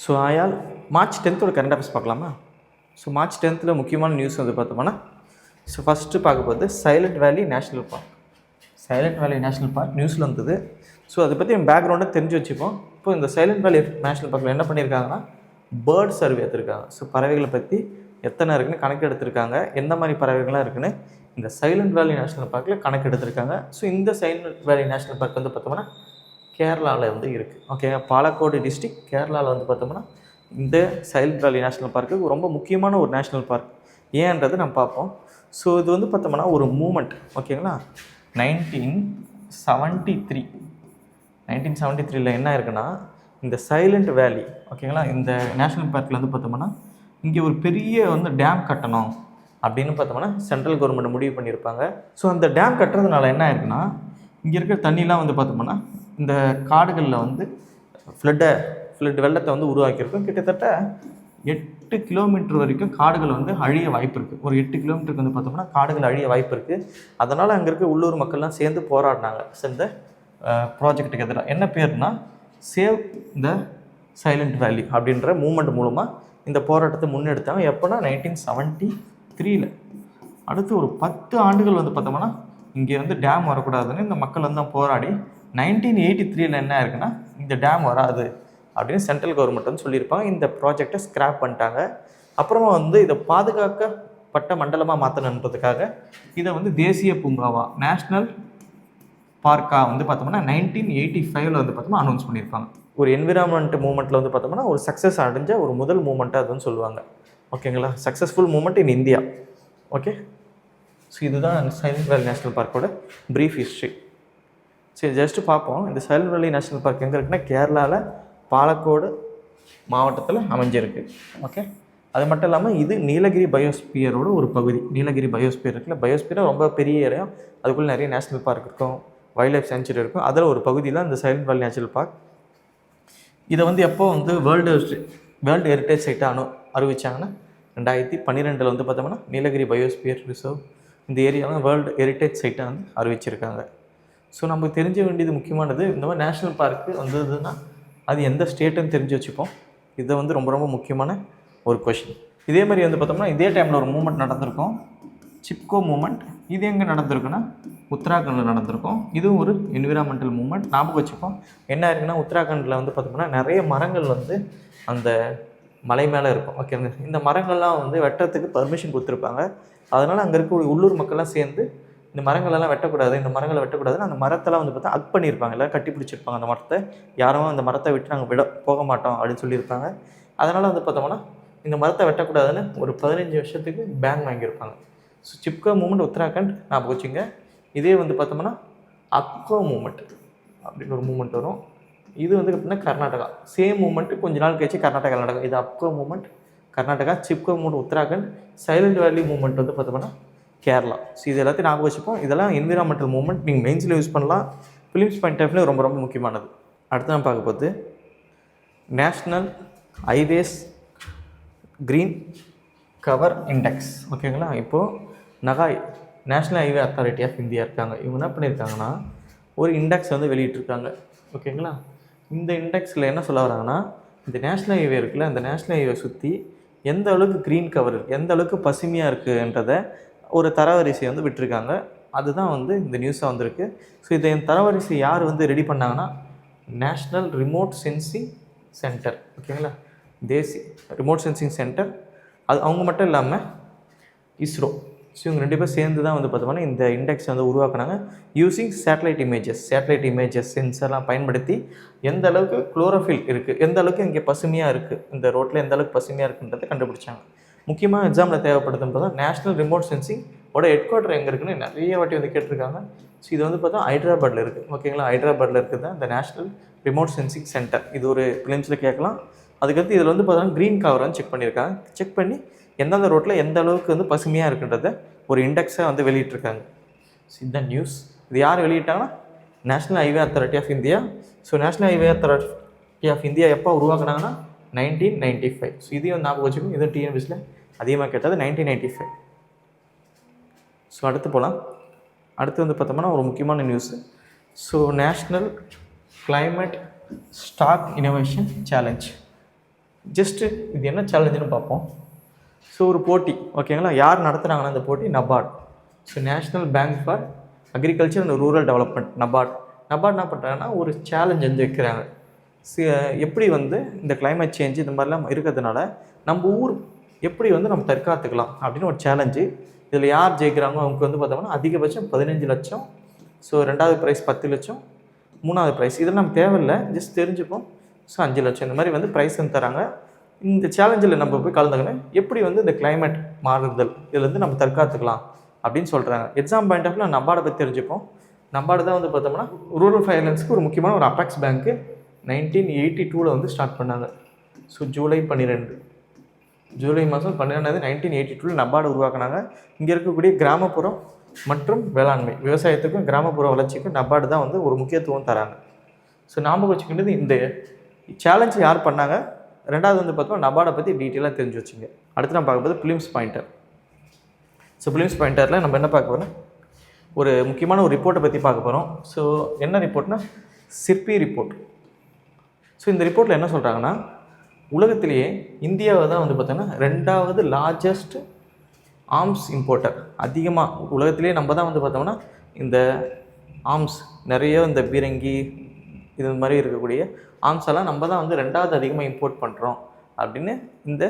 So ஆயால் March 10th current affairs பார்க்கலாமா? So March 10th முக்கியமான நியூஸ் வந்து பார்த்தோம்னா, ஸோ ஃபஸ்ட்டு பார்க்க போகிறது silent Valley national park. Silent Valley national park நியூஸில் வந்தது. ஸோ அதை பற்றி பேக்ரவுண்டை தெரிஞ்சு வச்சுப்போம். இப்போ இந்த சைலண்ட் வேலி நேஷ்னல் பார்க்கில் என்ன பண்ணியிருக்காங்கன்னா, பேர்ட் சர்வே எடுத்திருக்காங்க. ஸோ பறவைகளை பற்றி எத்தனை இருக்குன்னு கணக்கு எடுத்திருக்காங்க, எந்த மாதிரி பறவைகள்லாம் இருக்குன்னு இந்த சைலண்ட் வேலி நேஷ்னல் பார்க்கில் கணக்கு எடுத்திருக்காங்க. ஸோ இந்த சைலண்ட் வேலி நேஷ்னல் பார்க் வந்து பார்த்தோம்னா கேரளாவில் வந்து இருக்குது. ஓகே, பாலக்கோடு டிஸ்ட்ரிக் கேரளாவில் வந்து பார்த்தோம்னா இந்த சைலண்ட் வேலி நேஷ்னல் பார்க்கு ரொம்ப முக்கியமான ஒரு நேஷ்னல் பார்க். ஏன்றது நம்ம பார்ப்போம். ஸோ இது வந்து பார்த்தோம்னா ஒரு மூமெண்ட். ஓகேங்களா, 1973 என்ன இருக்குன்னா, இந்த சைலண்ட் வேலி ஓகேங்களா, இந்த நேஷ்னல் பார்க்கில் வந்து பார்த்தோம்னா இங்கே ஒரு பெரிய வந்து டேம் கட்டணும் அப்படின்னு பார்த்தோம்னா சென்ட்ரல் கவர்மெண்ட் முடிவு பண்ணியிருப்பாங்க. ஸோ அந்த டேம் கட்டுறதுனால என்ன ஆயிருக்குன்னா, இங்கே இருக்கிற தண்ணிலாம் வந்து பார்த்தோம்னா இந்த காடுகளில் வந்து ஃப்ளட் வெள்ளத்தை வந்து உருவாக்கியிருக்கும். கிட்டத்தட்ட 8 கிலோமீட்டர் வரைக்கும் காடுகள் வந்து அழிய வாய்ப்பு இருக்குது. ஒரு 8 கிலோமீட்டருக்கு வந்து பார்த்தோம்னா காடுகள் அழிய வாய்ப்பு இருக்குது. அதனால் அங்கே இருக்க உள்ளூர் மக்கள்லாம் சேர்ந்து போராடினாங்க. இந்த ப்ராஜெக்ட்டுக்கு எதிராக என்ன பேர்னா சேவ் த சைலண்ட் வேலி அப்படின்ற மூமெண்ட் மூலமாக இந்த போராட்டத்தை முன்னெடுத்தாங்க. எப்போனா 1973. அடுத்து ஒரு 10 ஆண்டுகள் வந்து பார்த்தோம்னா இங்கே வந்து டேம் வரக்கூடாதுன்னு இந்த மக்கள் வந்து போராடி 1983 என்ன இருக்குன்னா, இந்த டேம் வராது அப்படின்னு சென்ட்ரல் கவர்மெண்ட் வந்து சொல்லியிருப்பாங்க. இந்த ப்ராஜெக்டை ஸ்க்ராப் பண்ணிட்டாங்க. அப்புறமா வந்து இதை பாதுகாக்கப்பட்ட மண்டலமாக மாற்றணுன்றதுக்காக இதை வந்து தேசிய பூங்காவா நேஷ்னல் பார்க்காக வந்து பார்த்தோம்னா 1985 வந்து பார்த்தோம்னா அனௌன்ஸ் பண்ணியிருப்பாங்க. ஒரு என்விரான்மெண்ட் மூமெண்ட்டில் வந்து பார்த்தோம்னா ஒரு சக்ஸஸ் அடைஞ்ச ஒரு முதல் மூமெண்ட்டாக அதுன்னு சொல்லுவாங்க. ஓகேங்களா, successful moment in India. Okay, so இதுதான் சைலண்ட் வேலி நேஷ்னல் பார்க்கோட ப்ரீஃப் ஹிஸ்ட்ரி. சரி, ஜஸ்ட்டு பார்ப்போம். இந்த சைலண்ட் வேலி நேஷ்னல் பார்க் எங்கே இருக்குன்னா கேரளாவில் பாலக்கோடு மாவட்டத்தில் அமைஞ்சிருக்கு. ஓகே, அது மட்டும் இல்லாமல் இது நீலகிரி பயோஸ்பியரோட ஒரு பகுதி. நீலகிரி பயோஸ்பியர் இருக்குல்ல, பயோஸ்பியர் ரொம்ப பெரிய ஏரியா, அதுக்குள்ளே நிறைய நேஷ்னல் பார்க் இருக்கும், வைல்ட் லைஃப் சென்ச்சுரி இருக்கும். அதில் ஒரு பகுதி தான் இந்த சைலண்ட் வேலி நேஷ்னல் பார்க். இதை வந்து எப்போ வந்து வேர்ல்டு ஹெரிட்டேஜ் சைட்டாக அறிவிச்சாங்கன்னா 2012 வந்து பார்த்தோம்னா நீலகிரி பயோஸ்பியர் ரிசர்வ் இந்த ஏரியாவில் வேர்ல்டு ஹெரிட்டேஜ் சைட்டாக வந்து அறிவிச்சிருக்காங்க. ஸோ நமக்கு தெரிஞ்ச வேண்டியது முக்கியமானது, இந்த மாதிரி நேஷ்னல் பார்க்கு வந்ததுன்னா அது எந்த ஸ்டேட்டுன்னு தெரிஞ்சு வச்சுப்போம். இதை வந்து ரொம்ப ரொம்ப முக்கியமான ஒரு கொஷின். இதே மாதிரி வந்து பார்த்தோம்னா இதே டைமில் ஒரு மூமெண்ட் நடந்திருக்கும், சிப்கோ மூமெண்ட். இது எங்கே நடந்திருக்குன்னா உத்தராகண்டில் நடந்திருக்கும். இதுவும் ஒரு என்விரான்மெண்டல் மூமெண்ட். ஞாபகம் வச்சுப்போம். என்ன இருக்குன்னா, உத்தராகண்டில் வந்து பார்த்தோம்னா நிறைய மரங்கள் வந்து அந்த மலை மேலே இருக்கும். ஓகேங்க, இந்த மரங்கள்லாம் வந்து வெட்டுறதுக்கு பர்மிஷன் கொடுத்துருப்பாங்க. அதனால் அங்கே இருக்க உள்ளூர் மக்கள்லாம் சேர்ந்து இந்த மரங்களெல்லாம் வெட்டக்கூடாது, இந்த மரங்களை வெட்டக்கூடாதுன்னு அந்த மரத்தெல்லாம் வந்து பார்த்தா அக் பண்ணியிருப்பாங்க. எல்லோரும் கட்டி பிடிச்சிருப்பாங்க அந்த மரத்தை. யாரும் அந்த மரத்தை விட்டு நாங்கள் போக மாட்டோம் அப்படின்னு சொல்லியிருப்பாங்க. அதனால் வந்து பார்த்தோம்னா இந்த மரத்தை வெட்டக்கூடாதுன்னு ஒரு 15 வருஷத்துக்கு பேன் வாங்கியிருப்பாங்க. ஸோ சிப்கோ மூமெண்ட் உத்தராகண்ட் ஞாபகம் வச்சுங்க. இதே வந்து பார்த்தோம்னா அக்கோ மூமெண்ட் அப்படின்னு ஒரு மூமெண்ட் வரும். இது வந்து எப்படின்னா கர்நாடகா. சேம் மூமெண்ட்டு கொஞ்ச நாள் கழிச்சு கர்நாடகா. இது Appiko movement Karnataka, Chipko movement Uttarakhand, Silent Valley movement வந்து பார்த்தோம்னா கேரளா. ஸோ இது எல்லாத்தையும் ஞாபகம் வச்சுப்போம். இதெல்லாம் என்விரான்மெண்டல் மூமெண்ட். நீங்கள் மெயின்ஸில் யூஸ் பண்ணலாம். ஃபிலிம்ஸ் பாயிண்ட் ஆஃப் வியூ ரொம்ப ரொம்ப முக்கியமானது. அடுத்து நான் பார்க்க போது national highways green cover index. ஓகேங்களா, இப்போது NHAI national highway authority of India இருக்காங்க. இவங்க என்ன பண்ணியிருக்காங்கன்னா ஒரு இண்டெக்ஸ் வந்து வெளியிட்டிருக்காங்க. ஓகேங்களா, இந்த இண்டெக்ஸில் என்ன சொல்ல வராங்கன்னா, இந்த நேஷ்னல் ஹைவே இருக்குல்ல, அந்த நேஷ்னல் ஹைவே சுற்றி எந்த அளவுக்கு க்ரீன் கவர் இருக்குது, எந்த அளவுக்கு பசுமையாக இருக்குன்றதை ஒரு தரவரிசை வந்து விட்டுருக்காங்க. அதுதான் வந்து இந்த நியூஸாக வந்திருக்கு. ஸோ இதை தரவரிசை யார் வந்து ரெடி பண்ணாங்கன்னா, நேஷ்னல் ரிமோட் சென்சிங் சென்டர். ஓகேங்களா, தேசிய ரிமோட் சென்சிங் சென்டர். அது அவங்க மட்டும் இல்லாமல் இஸ்ரோ. ஸோ இவங்க 2 பேர் சேர்ந்து தான் வந்து பார்த்தோம்னா இந்த இண்டெக்ஸ் வந்து உருவாக்குனாங்க. யூஸிங் சேட்டலைட் இமேஜஸ் சென்சர்லாம் பயன்படுத்தி எந்த அளவுக்கு குளோரோஃபில் இருக்குது, எந்த அளவுக்கு இங்கே பசுமையாக இருக்குது, இந்த ரோட்டில் எந்த அளவுக்கு பசுமையாக இருக்குன்றதை கண்டுபிடிச்சாங்க. முக்கியமாக எக்ஸாமில் தேவைப்படுதுன்றது தான் நேஷ்னல் ரிமோட் சென்சிங் ஓட ஹெட்குவார்ட்டர் எங்கே இருக்குன்னு நிறைய வாட்டி வந்து கேட்டிருக்காங்க. ஸோ இது வந்து பார்த்தா ஹைதராபாத்தில் இருக்குது. ஓகேங்களா, ஹைதராபாத்தில் இருக்குது தான் இந்த நேஷ்னல் ரிமோட் சென்சிங் சென்டர். இது ஒரு ஃபிலிம்ஸில் கேட்கலாம். அதுக்கடுத்து இதில் வந்து பார்த்தோன்னா க்ரீன் கவர் வந்து செக் பண்ணியிருக்காங்க. செக் பண்ணி எந்தெந்த ரோட்டில் எந்த அளவுக்கு வந்து பசுமையாக இருக்குன்றத ஒரு இண்டெக்ஸை வந்து வெளியிட்டிருக்காங்க. ஸோ இதுதான் நியூஸ். இது யார் வெளியிட்டாங்கன்னா national highway authority of India. So national highway authority of India எப்போ உருவாக்குனாங்கன்னா 1995. ஸோ இதையும் ஞாபகம் வச்சுக்கணும். இதுவும் டிஎன்பிஎஸ்சியில் அதிகமாக கேட்டது 1995. ஸோ அடுத்து போகலாம். அடுத்து வந்து பார்த்தோம்னா ஒரு முக்கியமான news. So national climate stock innovation challenge. Just இது என்ன சேலஞ்சுன்னு பார்ப்போம். ஸோ ஒரு போட்டி, ஓகேங்களா, யார் நடத்துகிறாங்கன்னா இந்த போட்டி NABARD. So national bank for agriculture and rural development, NABARD என்ன பண்ணுறாங்கன்னா ஒரு சேலஞ்ச் வந்து வைக்கிறாங்க. எப்படி வந்து இந்த கிளைமேட் சேஞ்ச் இந்த மாதிரிலாம் இருக்கிறதுனால நம்ம ஊர் எப்படி வந்து நம்ம தற்காத்துக்கலாம் அப்படின்னு ஒரு சேலஞ்சு. இதில் யார் ஜெயிக்கிறாங்க அவங்க வந்து பார்த்தோம்னா அதிகபட்சம் 15 லட்சம், ஸோ 2வது ப்ரைஸ் 10 லட்சம், 3வது ப்ரைஸ் இதெல்லாம் நமக்கு தேவையில்லை, ஜஸ்ட் தெரிஞ்சுப்போம். ஸோ 5 லட்சம் இந்த மாதிரி வந்து ப்ரைஸ் வந்து தராங்க. இந்த சேலஞ்சில் நம்ம போய் கலந்துக்கணும், எப்படி வந்து இந்த கிளைமேட் மாறுதல் இதுலேருந்து நம்ம தற்காத்துக்கலாம் அப்படின்னு சொல்கிறாங்க. எக்ஸாம் பாயிண்ட் ஆஃப்ல நபார்டை பற்றி தெரிஞ்சுப்போம். நபார்டு தான் வந்து பார்த்தோம்னா ரூரல் ஃபைனான்ஸுக்கு ஒரு முக்கியமான ஒரு அபெக்ஸ் பேங்க்கு 1982 வந்து ஸ்டார்ட் பண்ணாங்க. ஸோ ஜூலை மாதம் 12 1982 நபார்டு உருவாக்குனாங்க. இங்கே இருக்கக்கூடிய கிராமப்புறம் மற்றும் வேளாண்மை விவசாயத்துக்கும் கிராமப்புற வளர்ச்சிக்கும் நபார்டு தான் வந்து ஒரு முக்கியத்துவம் தராங்க. ஸோ ஞாபகம் வச்சுக்கிட்டது இந்த சேலஞ்சு யார் பண்ணாங்க, 2வது வந்து பார்த்தோம்னா நபார்டை பற்றி டீட்டெயிலாக தெரிஞ்சு வச்சுங்க. அடுத்து நம்ம பார்க்கும்போது பிலிம்ஸ் பாயிண்டர். ஸோ பிலிம்ஸ் பாயிண்டரில் நம்ம என்ன பார்க்க போகிறோம், ஒரு முக்கியமான ஒரு ரிப்போர்ட்டை பற்றி பார்க்க போகிறோம். ஸோ என்ன ரிப்போர்ட்னா சிற்பி ரிப்போர்ட். ஸோ இந்த ரிப்போர்ட்டில் என்ன சொல்கிறாங்கன்னா, உலகத்திலேயே இந்தியாவை தான் வந்து பார்த்தோன்னா 2வது லார்ஜஸ்ட் ஆர்ம்ஸ் இம்போர்ட்டர். அதிகமாக உலகத்திலே நம்ம தான் வந்து பார்த்தோம்னா இந்த ஆர்ம்ஸ் நிறைய இந்த பீரங்கி இது மாதிரி இருக்கக்கூடிய ஆர்ம்ஸ் எல்லாம் நம்ம தான் வந்து 2வது அதிகமாக இம்போர்ட் பண்ணுறோம் அப்படின்னு இந்த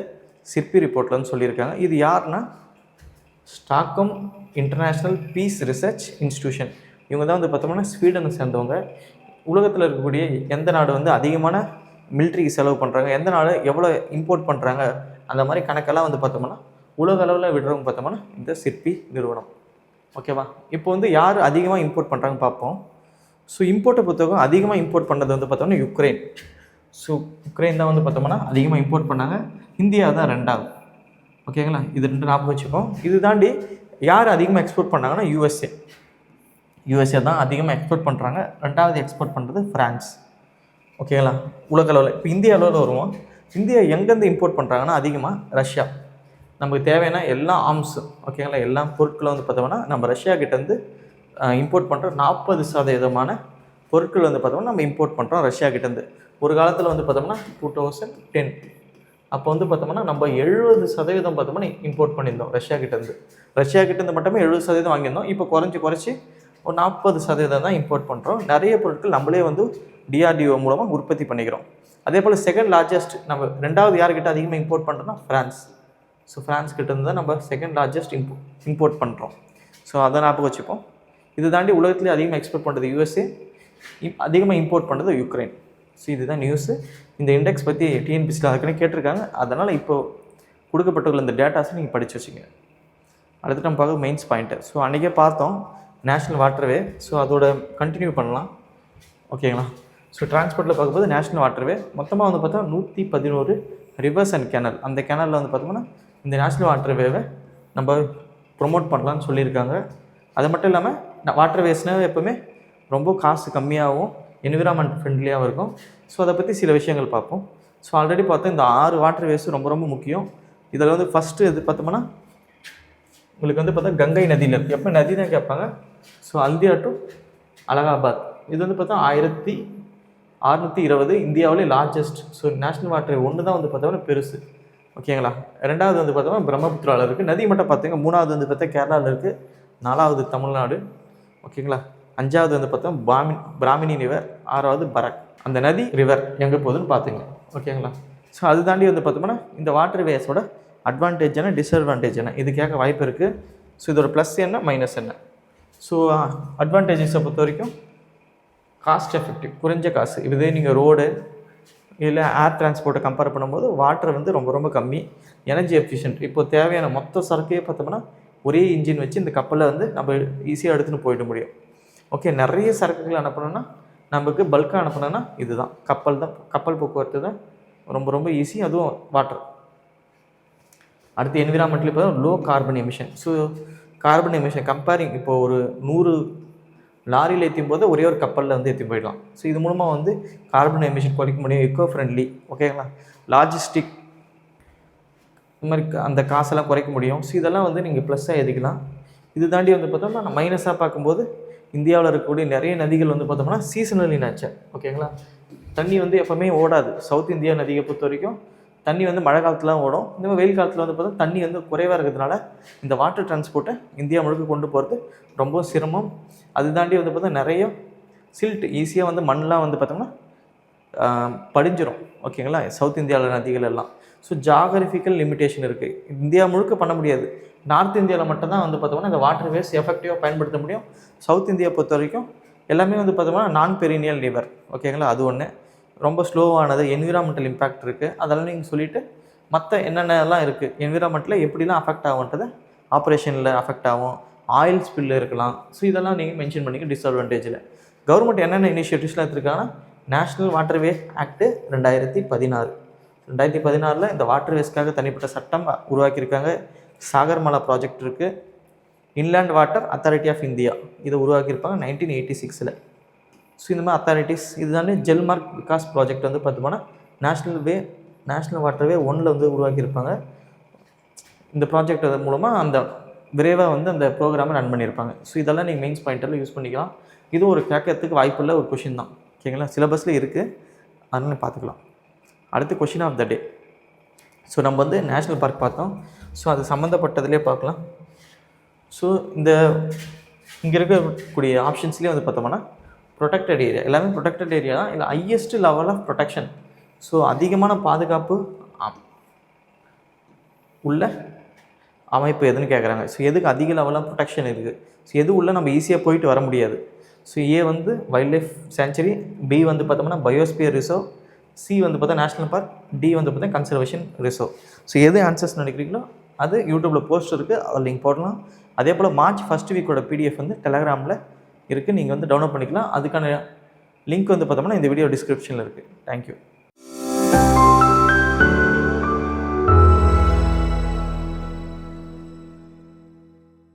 சிற்பி ரிப்போர்ட்டில் வந்து சொல்லியிருக்காங்க. இது யாருன்னா Stockholm International Peace Research Institution. இவங்க தான் வந்து பார்த்தோம்னா ஸ்வீடனை சேர்ந்தவங்க. உலகத்தில் இருக்கக்கூடிய எந்த நாடு வந்து அதிகமான மிலிட்ரிக்கு செலவு பண்ணுறாங்க, எந்த நாடு எவ்வளோ இம்போர்ட் பண்ணுறாங்க, அந்த மாதிரி கணக்கெல்லாம் வந்து பார்த்தோம்னா உலக அளவில் விடுறவங்க பார்த்தோம்னா இந்த சிற்பி நிறுவனம். ஓகேவா, இப்போ வந்து யார் அதிகமாக இம்போர்ட் பண்ணுறாங்க பார்ப்போம். ஸோ இம்போர்ட்டை பொறுத்தவரைக்கும் அதிகமாக இம்போர்ட் பண்ணது வந்து பார்த்தோம்னா யுக்ரைன். ஸோ யுக்ரைன் தான் வந்து பார்த்தோம்னா அதிகமாக இம்போர்ட் பண்ணாங்க. இந்தியா தான் 2வது. ஓகேங்களா, இது 2 ஞாபகம் வச்சுப்போம். இது தாண்டி யார் அதிகமாக எக்ஸ்போர்ட் பண்ணாங்கன்னா யூஎஸ்ஏ தான் அதிகமாக எக்ஸ்போர்ட் பண்ணுறாங்க. 2வது எக்ஸ்போர்ட் பண்ணுறது ஃப்ரான்ஸ். ஓகேங்களா, உலக அளவில். இப்போ இந்தியா அளவில் வருவோம். இந்தியா எங்கேருந்து இம்போர்ட் பண்ணுறாங்கன்னா அதிகமாக ரஷ்யா. நமக்கு தேவையான எல்லா ஆர்ம்ஸ், ஓகேங்களா, எல்லா பொருட்களும் வந்து பார்த்தோம்னா நம்ம ரஷ்யா கிட்டேருந்து இம்போர்ட் பண்ணுறோம். 40% பொருட்கள் வந்து பார்த்தோம்னா நம்ம இம்போர்ட் பண்ணுறோம் ரஷ்யா கிட்டேருந்து. ஒரு காலத்தில் வந்து பார்த்தோம்னா 2010 அப்போ வந்து பார்த்தோம்னா நம்ம 70% பார்த்தோம்னா இம்போர்ட் பண்ணியிருந்தோம் ரஷ்யா கிட்டேருந்து மட்டுமே 70% வாங்கியிருந்தோம். இப்போ குறைச்சி ஒரு 40% தான் இம்போர்ட் பண்ணுறோம். நிறைய பொருட்கள் நம்மளே வந்து DRDO மூலமாக உற்பத்தி பண்ணிக்கிறோம். அதே போல் செகண்ட் லார்ஜஸ்ட் நம்ம 2வது யார்கிட்ட அதிகமாக இம்போர்ட் பண்ணுறோம்னா ஃப்ரான்ஸ். ஸோ ஃப்ரான்ஸ் கிட்டேருந்து தான் நம்ம செகண்ட் லார்ஜஸ்ட் இம்போர்ட் பண்ணுறோம். ஸோ அதை ஞாபகம் வச்சுப்போம். இது தாண்டி உலகத்துலேயே அதிகமாக எக்ஸ்போர்ட் பண்ணுறது USA, அதிகமாக இம்போர்ட் பண்ணுறது யுக்ரைன். ஸோ இதுதான் நியூஸு. இந்த இண்டெக்ஸ் பற்றி TNPSசியில் அதுக்குன்னு கேட்டிருக்காங்க. அதனால் இப்போது கொடுக்கப்பட்டுள்ள இந்த டேட்டாஸை நீங்கள் படித்து வச்சுங்க. அடுத்து நம்ம பார்க்க மெயின்ஸ் பாயிண்ட்டு. ஸோ அன்றைக்கே பார்த்தோம் நேஷ்னல் வாட்டர்வே. ஸோ அதோட கண்டினியூ பண்ணலாம். ஓகேங்களா, ஸோ டிரான்ஸ்போர்ட்டில் பார்க்கும்போது நேஷ்னல் வாட்டர்வே மொத்தமாக வந்து பார்த்தா 111 ரிவர்ஸ் அண்ட் கேனல். அந்த கேனலில் வந்து பார்த்தோம்னா இந்த நேஷ்னல் வாட்டர்வேவை நம்ம ப்ரொமோட் பண்ணலான்னு சொல்லியிருக்காங்க. அது மட்டும் இல்லாமல் வாட்டர்வேஸ்னால் எப்போவுமே ரொம்ப காசு கம்மியாகவும் என்விரான்மெண்ட் ஃப்ரெண்ட்லியாகவும் இருக்கும். ஸோ அதை பற்றி சில விஷயங்கள் பார்ப்போம். ஸோ ஆல்ரெடி பார்த்தோம் இந்த 6 வாட்டர்வேஸும் ரொம்ப முக்கியம். இதில் வந்து ஃபஸ்ட்டு இது பார்த்தோம்னா உங்களுக்கு வந்து பார்த்தா கங்கை நதியில் இருக்குது. எப்போ நதி தான் கேட்பாங்க. ஸோ ஹல்தியா டு அலகாபாத் இது வந்து பார்த்தா 1620 இந்தியாவிலே லார்ஜஸ்ட். ஸோ நேஷ்னல் வாட்டர் ஒன்று தான் வந்து பார்த்தோம்னா பெருசு. ஓகேங்களா, 2வது வந்து பார்த்தோம்னா பிரம்மபுத்திராவில் இருக்குது. நதி மட்டும் பார்த்துங்க. 3வது வந்து பார்த்தா கேரளாவில் இருக்குது. 4வது தமிழ்நாடு. ஓகேங்களா, 5வது வந்து பார்த்தோம் பிராமினி ரிவர். 6வது பரக். அந்த நதி ரிவர் எங்கே போகுதுன்னு பார்த்துங்க. ஓகேங்களா, ஸோ அது தாண்டி வந்து பார்த்தோம்னா இந்த வாட்டர் வேஸோட அட்வான்டேஜ் என்ன, டிஸ்அட்வான்டேஜ் என்ன, இது கேட்க வாய்ப்பு இருக்குது. ஸோ இதோட ப்ளஸ் என்ன, மைனஸ் என்ன. ஸோ அட்வான்டேஜஸை பொறுத்த வரைக்கும் காஸ்ட் எஃபெக்டிவ், குறைஞ்ச காசு. இதே நீங்கள் ரோடு இல்லை ஏர் டிரான்ஸ்போர்ட்டை கம்பேர் பண்ணும்போது வாட்டர் வந்து ரொம்ப கம்மி. Energy efficient. இப்போ தேவையான மொத்த சரக்கையே பார்த்தோம்னா ஒரே இன்ஜின் வச்சு இந்த கப்பலை வந்து நம்ம ஈஸியாக எடுத்துகிட்டு போயிட முடியும். ஓகே, நிறைய சரக்குகள் அனுப்பணும்னா நமக்கு பல்காக அனுப்பணும்னா இதுதான் கப்பல் போக்குவரத்து தான் ரொம்ப ஈஸி. அதுவும் வாட்டர். அடுத்து என்விரான்மெண்ட்லி இப்போ low carbon emission. So carbon emission comparing இப்போ ஒரு 100 லாரியில் ஏற்றும் போது ஒரே ஒரு கப்பலில் வந்து ஏற்றி போயிடலாம். ஸோ இது மூலமாக வந்து கார்பன் எமிஷன் குறைக்க முடியும். Echo friendly. ஓகேங்களா, லாஜிஸ்டிக் இந்த மாதிரி அந்த காசெல்லாம் குறைக்க முடியும். ஸோ இதெல்லாம் வந்து நீங்கள் ப்ளஸ்ஸாக எழுதிக்கலாம். இது தாண்டி வந்து பார்த்தோம்னா மைனஸாக பார்க்கும்போது இந்தியாவில் இருக்கக்கூடிய நிறைய நதிகள் வந்து பார்த்தோம்னா சீசனலி நேச்சர். ஓகேங்களா, தண்ணி வந்து எப்போவுமே ஓடாது. சவுத் இந்தியா நதியை பொறுத்த வரைக்கும் தண்ணி வந்து மழை காலத்தில் ஓடும். இந்த மாதிரி வெயில் காலத்தில் வந்து பார்த்தா தண்ணி வந்து குறைவாக இருக்கிறதுனால இந்த வாட்டர் டிரான்ஸ்போர்ட்டை இந்தியா முழுக்க கொண்டு போகிறது ரொம்ப சிரமம். அது தாண்டி வந்து பார்த்தா நிறைய சில்ட் ஈஸியாக வந்து மண்ணெலாம் வந்து பார்த்தோம்னா படிஞ்சிரும். ஓகேங்களா, சவுத் இந்தியாவில் நதிகள் எல்லாம். ஸோ ஜாகிரபிக்கல் லிமிட்டேஷன் இருக்குது. இந்தியா முழுக்க பண்ண முடியாது. நார்த் இந்தியாவில் மட்டும்தான் வந்து பார்த்தோம்னா இந்த வாட்டர் வேஸ் எஃபெக்டிவாக பயன்படுத்த முடியும். சவுத் இந்தியா பொறுத்த வரைக்கும் எல்லாமே வந்து பார்த்தோம்னா நான் பெரினியல் ரிவர். ஓகேங்களா, அது ஒன்று ரொம்ப ஸ்லோவானது. என்விரான்மெண்டல் இம்பேக்ட் இருக்குது. அதெல்லாம் நீங்கள் சொல்லிவிட்டு மற்ற என்னென்னலாம் இருக்குது என்விரான்மெண்ட்டில் எப்படிலாம் அஃபெக்ட் ஆகுன்றது, ஆப்ரேஷனில் அஃபெக்ட் ஆகும், ஆயில் ஸ்பில் இருக்கலாம். ஸோ இதெல்லாம் நீங்கள் மென்ஷன் பண்ணிக்க. டிஸ்அட்வான்டேஜில் கவர்மெண்ட் என்னென்ன இனிஷியேட்டிவ்ஸ்லாம் எடுத்துருக்காங்கன்னா, நேஷ்னல் வாட்டர்வே ஆக்ட் 2016 இந்த வாட்டர் வேஸ்க்காக தனிப்பட்ட சட்டம் உருவாக்கியிருக்காங்க. சாகர்மாலா ப்ராஜெக்ட் இருக்குது. Inland Water Authority of India இதை உருவாக்கியிருப்பாங்க 1986. ஸோ இந்த மாதிரி அத்தாரிட்டிஸ் இதுதானே ஜெல்மார்க் விகாஸ் ப்ராஜெக்ட் வந்து பார்த்தோம்னா நேஷ்னல் வாட்டர்வே 1 வந்து உருவாக்கியிருப்பாங்க. இந்த ப்ராஜெக்ட் மூலமாக அந்த விரைவாக வந்து அந்த ப்ரோக்ராமை ரன் பண்ணியிருப்பாங்க. ஸோ இதெல்லாம் நீங்கள் மெயின்ஸ் பாயிண்டில் யூஸ் பண்ணிக்கலாம். இது ஒரு கேட்கறதுக்கு வாய்ப்புள்ள ஒரு கொஷின் தான். ஓகேங்களா, சிலபஸில் இருக்குது, அதனால பார்த்துக்கலாம். அடுத்து question of the day. So நம்ம வந்து நேஷ்னல் பார்க் பார்த்தோம். ஸோ அது சம்மந்தப்பட்டதுலேயே பார்க்கலாம். ஸோ இங்கே இருக்கக்கூடிய ஆப்ஷன்ஸ்லேயே வந்து பார்த்தோம்னா ப்ரொடெக்டட் ஏரியா எல்லாமே ப்ரொடெக்டட் ஏரியா தான். இல்லை highest level of protection, so அதிகமான பாதுகாப்பு உள்ள அமைப்பு எதுன்னு கேட்குறாங்க. ஸோ எதுக்கு அதிக லெவலாக ப்ரொடெக்ஷன் இருக்குது? ஸோ எது உள்ள நம்ம ஈஸியாக போயிட்டு வர முடியாது? ஸோ ஏ வந்து வைல்ட் லைஃப் சேஞ்சுரி, பி வந்து பார்த்தோம்னா பயோஸ்பியர் ரிசர்வ், சி வந்து பார்த்தா நேஷ்னல் பார்க், டி வந்து பார்த்தா கன்சர்வேஷன் ரிசர்வ். ஸோ எது ஆன்சர்ஸ் நினைக்கிறீங்களோ அது யூடியூப்பில் போஸ்ட் இருக்குது, அதில் லிங்க் போடலாம். அதே போல் மார்ச் 1 வீக்கோட பிடிஎஃப் வந்து டெலகிராமில் இருக்குது, நீங்கள் வந்து டவுன்லோட் பண்ணிக்கலாம். அதுக்கான லிங்க் வந்து பார்த்தோம்னா இந்த வீடியோ டிஸ்கிரிப்ஷனில் இருக்குது. தேங்க்யூ.